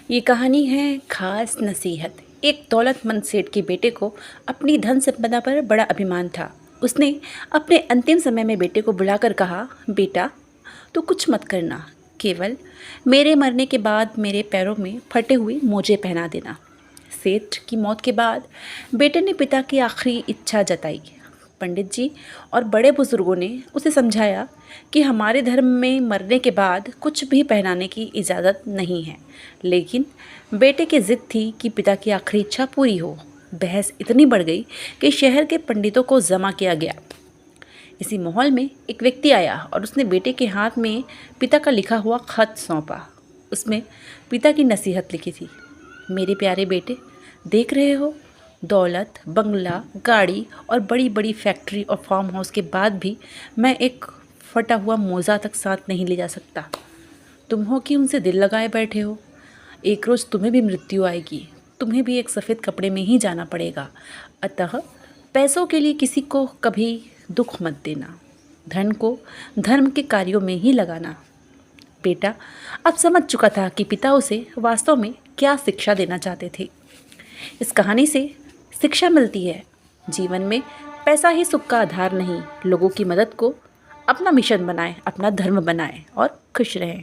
ये कहानी है खास नसीहत। एक दौलतमंद सेठ के बेटे को अपनी धन संपदा पर बड़ा अभिमान था। उसने अपने अंतिम समय में बेटे को बुलाकर कहा, बेटा तू कुछ मत करना, केवल मेरे मरने के बाद मेरे पैरों में फटे हुए मोजे पहना देना। सेठ की मौत के बाद बेटे ने पिता की आखिरी इच्छा जताई। पंडित जी और बड़े बुजुर्गों ने उसे समझाया कि हमारे धर्म में मरने के बाद कुछ भी पहनाने की इजाज़त नहीं है, लेकिन बेटे की जिद थी कि पिता की आखिरी इच्छा पूरी हो। बहस इतनी बढ़ गई कि शहर के पंडितों को जमा किया गया। इसी माहौल में एक व्यक्ति आया और उसने बेटे के हाथ में पिता का लिखा हुआ खत सौंपा। उसमें पिता की नसीहत लिखी थी, मेरे प्यारे बेटे, देख रहे हो, दौलत, बंगला, गाड़ी और बड़ी बड़ी फैक्ट्री और फार्म हाउस के बाद भी मैं एक फटा हुआ मोज़ा तक साथ नहीं ले जा सकता। तुम हो कि उनसे दिल लगाए बैठे हो। एक रोज़ तुम्हें भी मृत्यु आएगी, तुम्हें भी एक सफ़ेद कपड़े में ही जाना पड़ेगा। अतः पैसों के लिए किसी को कभी दुख मत देना, धन को धर्म के कार्यों में ही लगाना। बेटा अब समझ चुका था कि पिता उसे वास्तव में क्या शिक्षा देना चाहते थे। इस कहानी से शिक्षा मिलती है, जीवन में पैसा ही सुख का आधार नहीं, लोगों की मदद को अपना मिशन बनाएं, अपना धर्म बनाएं और खुश रहें।